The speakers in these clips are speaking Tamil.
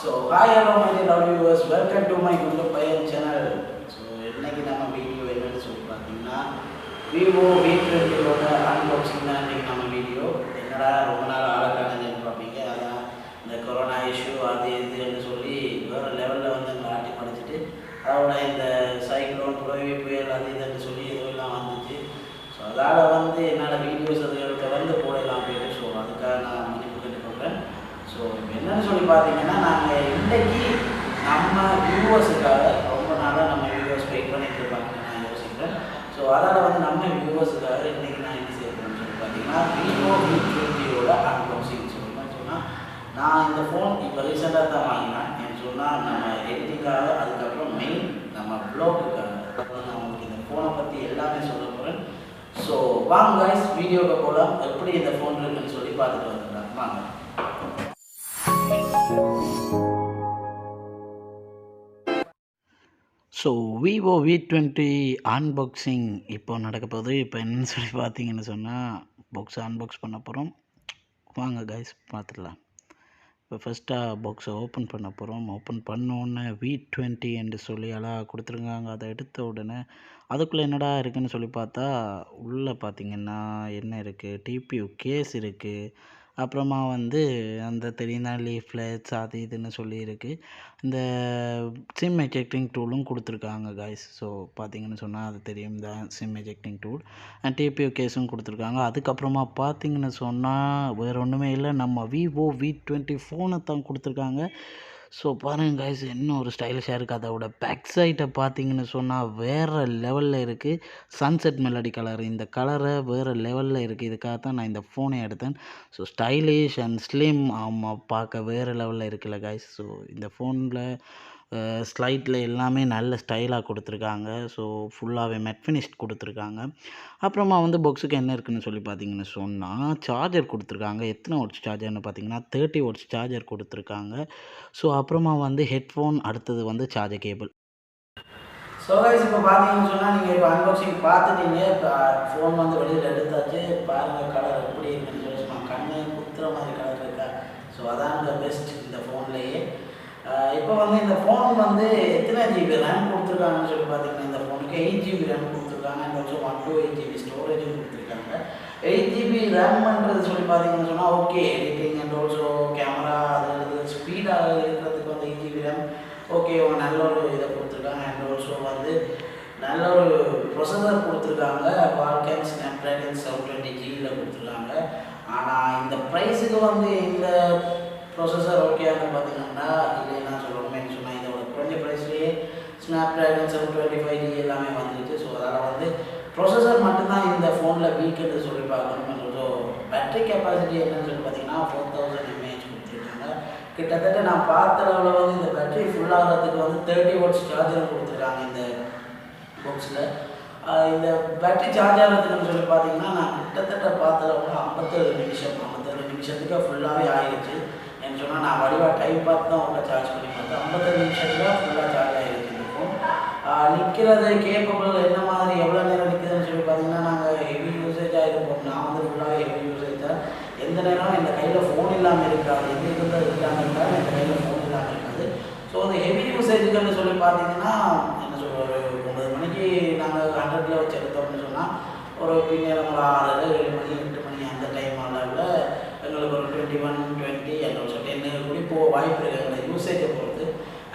So hi hello my dear lovely viewers, welcome to my Kundu Paiyan channel. So இன்னைக்கு நம்ம வீடியோ என்னன்னு சொல்லி பார்த்தீங்கன்னா Vivo V20 ஓட அன்பாக்சிங் தான் இன்னைக்கு நம்ம வீடியோ. என்னடா ரொம்ப நாள் ஆளக்கானன்னு பார்ப்பீங்க. அதான் இந்த கொரோனா இஷ்யூ அது இதுன்னு சொல்லி வேறு லெவலில் வந்து எங்களை ஆட்டி படிச்சுட்டு அதோட இந்த சைக்ளோன் புயல் அது இதுன்னு சொல்லி இதெல்லாம் வந்துச்சு. ஸோ அதால் வந்து என்னால் வீடியோஸ் அதுகளுக்கு வந்து போடலாம் அப்படின்னு ஸோ அதுக்காக நான் மன்னிப்பு கேட்டுக்கொள்கிறேன். ஸோ என்னென்னு சொல்லி பார்த்தீங்கன்னா நாங்கள் இன்றைக்கி நம்ம வியூவர்ஸுக்காக ரொம்ப நாளாக நம்ம வியூவர்ஸ் வெயிட் பண்ணிட்டு இருப்பாங்கன்னு நான் யோசிக்கிறேன். ஸோ அதனால் வந்து நம்ம வியூவர்ஸுக்காக இன்றைக்கி நான் என்ன செய்யணும்னு சொல்லி பார்த்தீங்கன்னா Vivo V20யோட அன்பாக்சிங் சொல்லணும்னு சொன்னால் நான் இந்த ஃபோன் இப்போ ரீசெண்டாக தான் வாங்கினேன். ஏன்னு சொன்னால் நம்ம எடிட்டிங்காக அதுக்கப்புறம் மெயின் நம்ம ப்ளாகுக்காக நான் உங்களுக்கு இந்த ஃபோனை பற்றி எல்லாமே சொல்ல போகிறேன். ஸோ வாங்க கைஸ் வீடியோவுக்கு போகலாம். எப்படி இந்த ஃபோன் இருக்குன்னு சொல்லி பார்த்துட்டு வந்துடலாம் வாங்க. ஸோ Vivo V20 அன்பாக்சிங் இப்போ நடக்க போகுது. இப்போ என்னன்னு சொல்லி பார்த்தீங்கன்னு சொன்னால் பாக்ஸை அன்பாக்ஸ் பண்ண போகிறோம். வாங்க கைஸ் பார்த்துடலாம். இப்போ ஃபஸ்ட்டாக பாக்ஸை ஓப்பன் பண்ண போகிறோம். ஓப்பன் பண்ணோன்னே V20 என்று சொல்லி அழகாக கொடுத்துருக்காங்க. அதை எடுத்த உடனே அதுக்குள்ளே என்னடா இருக்குதுன்னு சொல்லி பார்த்தா உள்ளே பார்த்தீங்கன்னா என்ன இருக்குது, டிபியூ கேஸ் இருக்குது, அப்புறமா வந்து அந்த தெரியுதா லீஃப்லெட்ஸ் அது இதுன்னு சொல்லி இருக்குது. இந்த சிம் எஜெக்டிங் டூலும் கொடுத்துருக்காங்க கைஸ். ஸோ பார்த்தீங்கன்னு சொன்னால் அது தெரியும் தான் SIM ejecting tool and TPU கேஸும் கொடுத்துருக்காங்க. அதுக்கப்புறமா பார்த்தீங்கன்னு சொன்னால் வேறு ஒன்றுமே இல்லை, நம்ம Vivo V20 ஃபோனை தான் கொடுத்துருக்காங்க. ஸோ பாருங்கள் கைஸ் இன்னும் ஒரு ஸ்டைலிஷாக இருக்குது. அதோட பேக் சைட்டை பார்த்தீங்கன்னு சொன்னால் வேறு லெவலில் இருக்குது. சன்செட் மெலடி கலர், இந்த கலரை வேறு லெவலில் இருக்குது. இதுக்காக தான் நான் இந்த ஃபோனை எடுத்தேன். ஸோ ஸ்டைலிஷ் அண்ட் ஸ்லிம், ஆமாம் பார்க்க வேறு லெவலில் இருக்குல்ல கைஸ். ஸோ இந்த ஃபோனில் ஸ்லைட்டில் எல்லாமே நல்ல ஸ்டைலாக கொடுத்துருக்காங்க. ஸோ ஃபுல்லாகவே மெட் ஃபினிஷ்ட் கொடுத்துருக்காங்க. அப்புறமா வந்து பாக்ஸுக்கு என்ன இருக்குதுன்னு சொல்லி பார்த்தீங்கன்னு சொன்னால் சார்ஜர் கொடுத்துருக்காங்க. எத்தனை வாட்ஸ் சார்ஜர்னு பார்த்தீங்கன்னா 30 வாட்ஸ் சார்ஜர் கொடுத்துருக்காங்க. ஸோ அப்புறமா வந்து ஹெட்ஃபோன், அடுத்தது வந்து சார்ஜர் கேபிள். ஸோ கைஸ் இப்போ பார்த்தீங்கன்னு சொன்னால் நீங்கள் இப்போ அன்பாக்சிங் பார்த்துட்டீங்க. இப்போ ஃபோன் வந்து வெளியில் எடுத்தாச்சு. பாருங்கள் கலர் எப்படி இருக்குன்னு சொல்லி கண்ணு குத்துற மாதிரி கலர் இருக்கா. ஸோ அதான் இந்த பெஸ்ட் இந்த ஃபோன்லேயே. இப்போ வந்து இந்த ஃபோன் வந்து எத்தனை ஜிபி ரேம் கொடுத்துருக்காங்கன்னு சொல்லி பார்த்தீங்கன்னா இந்த ஃபோனுக்கு 8 ஜிபி ரேம் கொடுத்துருக்காங்க. அண்ட் ஆல்சோ 128 ஜிபி ஸ்டோரேஜும் கொடுத்துருக்காங்க. 8 ஜிபி ரேம்ன்றது சொல்லி பார்த்தீங்கன்னு சொன்னால் okay, editing and also camera அது ஸ்பீடாக இருக்கிறதுக்கு வந்து 8 ஜிபி ரேம் ஓகே, நல்ல ஒரு இதை கொடுத்துருக்காங்க. அண்ட் ஆல்சோ வந்து நல்ல ஒரு ப்ரொசஸர் கொடுத்துருக்காங்க. வால்கன் ஸ்னாப்ட்ராகன் 720Gயில் கொடுத்துருக்காங்க. ஆனால் இந்த ப்ரைஸுக்கு வந்து இந்த ப்ரொசஸர் ஓகேன்னு பார்த்தீங்கன்னா இல்லை என்ன சொல்லணுமேன்னு சொன்னால் இதோட குறைஞ்ச ப்ரைஸ்லேயே ஸ்னாப்ட்ராகன் 725G எல்லாமே வந்துருச்சு. ஸோ அதனால் வந்து ப்ரொசஸர் மட்டும்தான் இந்த ஃபோனில் வீக்குன்னு சொல்லி பார்க்கணும். ஸோ பேட்டரி கெப்பாசிட்டி என்னன்னு சொல்லி பார்த்தீங்கன்னா 4000 mAh கொடுத்துருக்காங்க. கிட்டத்தட்ட நான் பார்த்த அளவில் வந்து இந்த பேட்டரி ஃபுல்லாகிறதுக்கு வந்து 30 வாட்ஸ் சார்ஜர் கொடுத்துருக்காங்க இந்த பாக்ஸில். இந்த பேட்டரி சார்ஜ் ஆகிறதுக்குன்னு சொல்லி பார்த்தீங்கன்னா நான் கிட்டத்தட்ட பார்த்த அளவில் 57 நிமிஷத்துக்கு ஃபுல்லாகவே ஆகிடுச்சு. ஏன்னு சொன்னால் நான் வடிவாக டைம் பார்த்து தான் உள்ள சார்ஜ் பண்ணி பார்த்தேன். 57 நிமிஷத்தில் ஃபுல்லாக சார்ஜ் ஆகிடுச்சு இந்த ஃபோன். நிற்கிறது கேப்பபிள் என்ன மாதிரி எவ்வளோ நேரம் நிற்குதுன்னு சொல்லி பார்த்தீங்கன்னா நாங்கள் ஹெவி யூசேஜாக இருப்போம். நான் வந்து ஃபுல்லாகவே ஹெவி யூசேஜ் தான். எந்த நேரம் என் கையில் ஃபோன் இல்லாமல் இருக்காது, எங்கே இருந்தால் இல்லாமல் இருக்காது, என் கையில் ஃபோன் இல்லாமல் இருக்காது. ஸோ அந்த ஹெவி யூசேஜுக்குன்னு சொல்லி பார்த்தீங்கன்னா என்ன சொல்கிற ஒரு 9 மணிக்கு நாங்கள் 100ல் வச்சு எடுத்தோம்னு சொன்னால் ஒரு பின்னேரம் ஒரு 6, 7 மணி 8 மணி அந்த டைம் அளவில் எங்களுக்கு ஒரு 21, 20 அண்ட் ஆல்சோ 10 கூடி போக வாய்ப்பு இருக்குது எங்களை யூசேஜை பொறுத்து.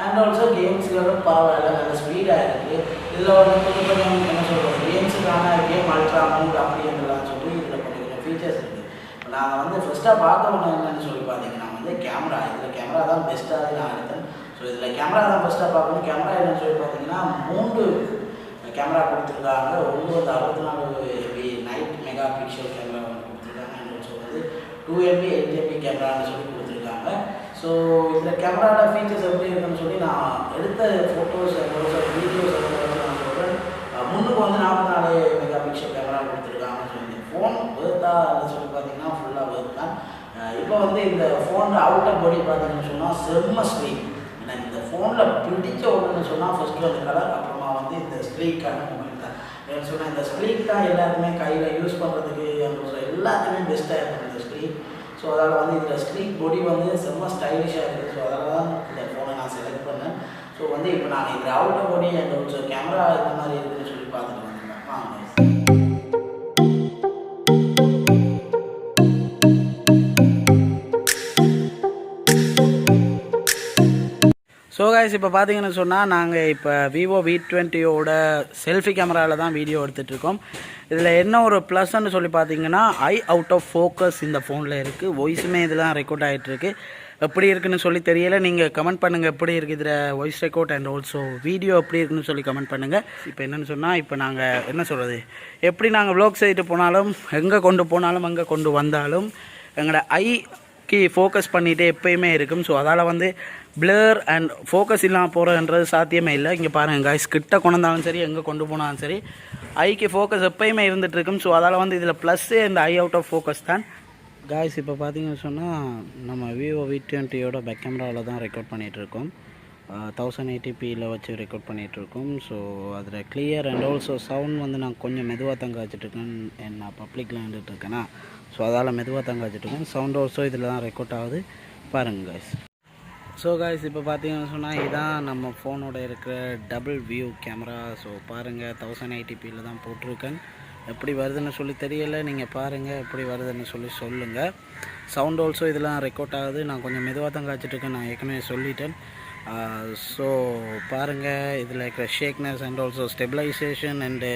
அண்ட் ஆல்சோ கேம்ஸுகளும் பரவாயில்ல, நல்ல ஸ்பீடாக இருக்குது. இதில் வந்து கொஞ்சம் என்ன சொல்கிறது கேம்ஸுக்கான கேம் அல்ட்ரா மோட் அப்படின்றலாம் சொல்லி இதில் கொஞ்சம் ஃபீச்சர்ஸ் இருக்குது. இப்போ நாங்கள் வந்து ஃபஸ்ட்டாக பார்க்கணும் என்னென்னு சொல்லி பார்த்தீங்கன்னா வந்து கேமரா, இதில் கேமரா தான் பெஸ்ட்டாக நான் எடுத்தேன். ஸோ இதில் கேமரா தான் ஃபஸ்ட்டாக பார்க்கணும். கேமரா என்னென்னு சொல்லி பார்த்தீங்கன்னா 3 கேமரா கொடுத்துருக்காங்க. ஒன்று வந்து 64 நைட் மெகா பிக்சல் கேமரா ஒன்று கொடுத்துருக்காங்க. அண்ட் ஆல்சோ வந்து 2MP 8MP கேமரான்னு சொல்லி கொடுத்துருக்காங்க. ஸோ இதில் கேமராவோட ஃபீச்சர்ஸ் எப்படி இருக்குன்னு சொல்லி நான் எடுத்த ஃபோட்டோஸ் வீடியோஸ் நான் சொல்கிறேன். முன்னுக்கு வந்து 44 மெகா பிக்சல் கேமரா கொடுத்துருக்காங்க. ஸோ இந்த ஃபோன் வேர்த்தா சொல்லி பார்த்தீங்கன்னா ஃபுல்லாக வேர்த் தான். இப்போ வந்து இந்த ஃபோனோட அவுட்டர் பாடி பார்த்தீங்கன்னு சொன்னால் செம்ம ஸ்லீக். எனக்கு இந்த ஃபோனில் பிடிச்ச ஒன்றுன்னு சொன்னால் ஃபஸ்ட்டு அந்த கலர், அப்புறமா வந்து இந்த ஸ்லீக்கான மொபைல் தான். ஏன்னு சொன்னால் இந்த ஸ்லீக் தான் எல்லாருக்குமே கையில் யூஸ் பண்ணுறதுக்கு எல்லாத்துக்குமே பெஸ்ட்டாக இருக்கும் இந்த ஸ்லீக். ஸோ அதனால் வந்து இதில் ஸ்லீக் பாடி வந்து செம்ம ஸ்டைலிஷாக இருக்குது. ஸோ அதனால் தான் இந்த வந்து இப்போ நான் இது outer body and also camera இந்த மாதிரி இருக்குன்னு சொல்லி பார்த்துட்டு வந்தேன். வாங்க. ஸோ கைஸ் இப்போ பார்த்தீங்கன்னு சொன்னால் நாங்கள் இப்போ விவோ V20யோட செல்ஃபி கேமராவில் தான் வீடியோ எடுத்துகிட்ருக்கோம். இதில் என்ன ஒரு ப்ளஸ்ன்னு சொல்லி பார்த்தீங்கன்னா அவுட் ஆஃப் ஃபோக்கஸ் இந்த ஃபோனில் இருக்குது. வாய்ஸுமே இதெல்லாம் ரெக்கார்ட் ஆகிட்டுருக்கு. எப்படி இருக்குன்னு சொல்லி தெரியலை. நீங்கள் கமெண்ட் பண்ணுங்கள் எப்படி இருக்குது இதில் voice record and also video எப்படி இருக்குன்னு சொல்லி கமெண்ட் பண்ணுங்கள். இப்போ என்னென்னு சொன்னால் இப்போ நாங்கள் என்ன சொல்கிறது, எப்படி நாங்கள் வ்ளாக் செய்துட்டு போனாலும் எங்கே கொண்டு போனாலும் அங்கே கொண்டு வந்தாலும் எங்களோட ஐக்கு ஃபோக்கஸ் பண்ணிகிட்டே எப்போயுமே இருக்கும். ஸோ அதால் வந்து பிளர் அண்ட் ஃபோக்கஸ் இல்லாமல் போகிறதுன்றது சாத்தியமே இல்லை. இங்கே பாருங்கள் காய்ஸ், கிட்ட கொண்டு வந்தாலும் சரி எங்கே கொண்டு போனாலும் சரி ஐக்கு ஃபோக்கஸ் எப்போயுமே இருந்துகிட்ருக்கும். ஸோ அதால் வந்து இதில் ப்ளஸ்ஸே இந்த ஐ அவுட் ஆஃப் ஃபோக்கஸ் தான் காய்ஸ். இப்போ பார்த்தீங்கன்னு சொன்னால் நம்ம விவோ V20யோட பேக் கேமராவில் தான் ரெக்கார்ட் பண்ணிகிட்ருக்கோம். 1080pயில் வச்சு ரெக்கார்ட் பண்ணிகிட்ருக்கோம். ஸோ அதில் கிளியர் அண்ட் ஆல்சோ சவுண்ட் வந்து நான் கொஞ்சம் மெதுவாக தான் காய்ச்சிட்ருக்கேன். நான் பப்ளிக்கில் வந்துட்டுருக்கேன்னா ஸோ அதால் மெதுவாக தான் காய்ச்சிட்ருக்கேன். சவுண்ட் ஆல்சோ இதில் தான் ரெக்கார்ட் ஆகுது. பாருங்கள் காய்ஸ். ஸோ காய்ஸ் இப்போ பார்த்தீங்கன்னு சொன்னால் இதுதான் நம்ம ஃபோனோட இருக்கிற டபுள் வியூ கேமரா. ஸோ பாருங்கள் 1080pயில் தான் போட்டிருக்கேன். எப்படி வருதுன்னு சொல்லி தெரியலை. நீங்கள் பாருங்கள் எப்படி வருதுன்னு சொல்லி சொல்லுங்கள். சவுண்ட் ஆல்சோ இதெல்லாம் ரெக்கார்ட் ஆகுது. நான் கொஞ்சம் மெதுவாக தான் காய்ச்சிட்ருக்கேன், நான் ஏற்கனவே சொல்லிட்டேன். ஸோ பாருங்கள் இதில் இருக்கிற ஷேக்னஸ் அண்ட் ஆல்சோ ஸ்டெபிலைசேஷன் அண்டு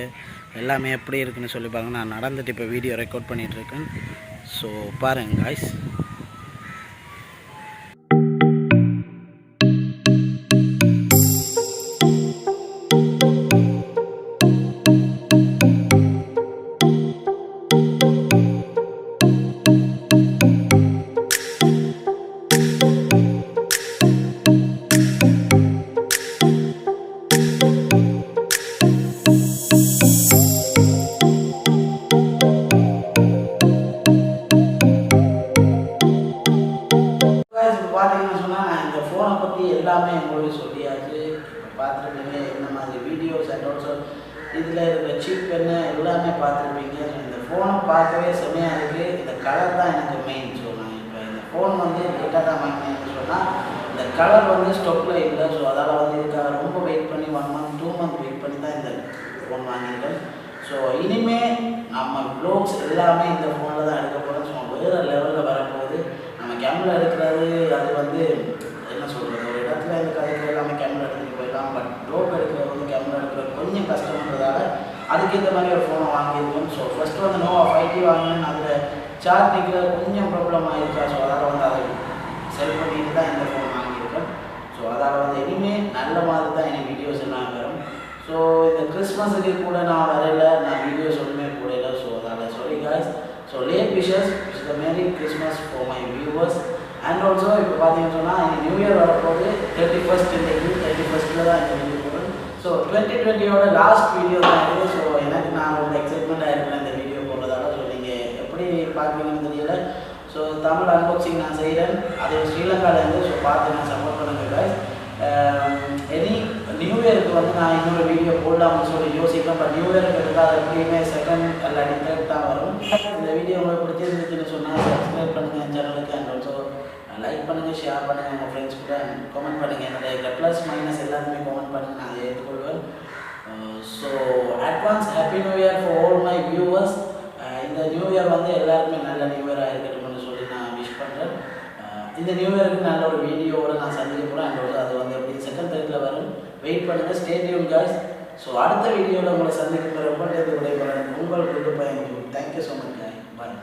எல்லாமே எப்படி இருக்குன்னு சொல்லி பாருங்கள். நான் நடந்துட்டு இப்போ வீடியோ ரெக்கார்ட் பண்ணிகிட்ருக்கேன். ஸோ பாருங்கள் காய்ஸ். பார்த்தீங்கன்னு சொன்னால் நான் இந்த ஃபோனை பற்றி எல்லாமே உங்களுக்கு சொல்லியாச்சு. இப்போ பார்த்துருப்பீங்க என்ன மாதிரி வீடியோஸ் அண்ட் ஆல்சோ இதில் இருக்கிற சிப் என்ன எல்லாமே பார்த்துருப்பீங்க. இந்த ஃபோனை பார்க்கவே செம்மையாக இருக்குது. இந்த கலர் தான் எனக்கு மெயின். ஸோ நான் இப்போ இந்த ஃபோன் வந்து லேட்டாக தான் வாங்கினேன்னு சொன்னால் இந்த கலர் வந்து ஸ்டாக்கில் இல்லை. ஸோ அதால் வந்து இதுக்காக ரொம்ப வெயிட் பண்ணி 1 month 2 month வெயிட் பண்ணி தான் இந்த ஃபோன் வாங்கியிருக்கேன். ஸோ இனிமேல் நம்ம வ்ளாக்ஸ் எல்லாமே இந்த ஃபோனில் தான் எடுக்க போகிறோம். ஸோ வேறு லெவலில் வரும்போது நம்ம கேமரா எடுக்கிறது அது வந்து என்ன சொல்கிறது, ஒரு இடத்துல இந்த கதைக்கு எல்லாமே கேமரா எடுத்துகிட்டு போயிடலாம். பட் வ்ளாக் எடுக்கிறது வந்து கேமரா எடுக்கிறது கொஞ்சம் கஷ்டம்ன்றதால அதுக்கேற்ற மாதிரி ஒரு ஃபோனை வாங்கியிருக்கோம். ஸோ ஃபஸ்ட்டு வந்து நோவா 5T வாங்கினேன். அதில் சார்ஜ் நிற்கிற கொஞ்சம் ப்ராப்ளம் ஆகிருக்கா. ஸோ அதால் வந்து அதை செல் பண்ணிட்டு தான் இந்த ஃபோன் வாங்கியிருக்கேன். ஸோ அதால் வந்து இனிமேல் நல்ல மாதிரி தான் எனக்கு வீடியோஸ் எல்லாம் வரும். ஸோ இந்த கிறிஸ்மஸுக்கு கூட நான் வரையில, நான் வீடியோஸ் ஒன்றுமே போடல. ஸோ அதால் sorry guys. So late wishes the merry Christmas for my viewers and also இப்போ பார்த்தீங்கன்னு சொன்னால் எனக்கு நியூ இயர் வரப்போது 31st இன்றைக்கு 31st தான் இந்த வீடியோ போடுறேன். ஸோ 2020யோட லாஸ்ட் வீடியோ தான் இது. ஸோ எனக்கு நான் ரொம்ப எக்ஸைட்மெண்ட்டாக இருக்கிறேன் இந்த வீடியோ போடுறதால. ஸோ நீங்கள் எப்படி பார்க்குறீங்கன்னு தெரியல. ஸோ தமிழ் அன்பாக்சிங் நான் செய்கிறேன், அது ஸ்ரீலங்காவிலேருந்து. ஸோ பார்த்து நான் சப்போர்ட் பண்ணுங்க காய்ஸ். எனி நியூ இயருக்கு வந்து நான் இன்னொரு வீடியோ போடலாம்னு சொல்லி யோசிப்பேன். பட் நியூ இயருக்கு எடுத்தால் எப்படியுமே செகண்ட் இல்லாட்டி தேர்ட் தான் வரும். இந்த வீடியோ உங்களுக்கு பிடிச்சிருந்துச்சுன்னு சொன்னால் சப்ஸ்கிரைப் பண்ணுங்கள் என் சேனலுக்கு அண்ட் ஆல்சோ லைக் பண்ணுங்கள், ஷேர் பண்ணுங்கள் உங்கள் ஃப்ரெண்ட்ஸ் கூட, கமெண்ட் பண்ணுங்கள். என்னுடைய ப்ளஸ் மைனஸ் எல்லாத்துமே கமெண்ட் பண்ணுங்கள், நான் அதை ஏற்றுக்கொள்வேன். So advance happy new year for all my viewers. இந்த நியூ இயர் வந்து எல்லாருக்குமே நல்ல நியூ இயராக இருக்கணும்னு சொல்லி நான் விஷ் பண்ணுறேன். இந்த நியூ இயருக்கு நல்ல ஒரு வீடியோவோட நான் சந்திக்க போகிறேன். அண்ட் அது வந்து எப்படி செகண்ட் தேர்ட்டில் வரும். வெயிட் பண்ணுங்கள், ஸ்டே டியூன் காய்ஸ். ஸோ அடுத்த வீடியோவில் உங்களை சந்திக்க ரொம்ப விடைபெறேன். உங்கள் குண்டு பையன். தேங்க்யூ ஸோ மச் காய். பாய்.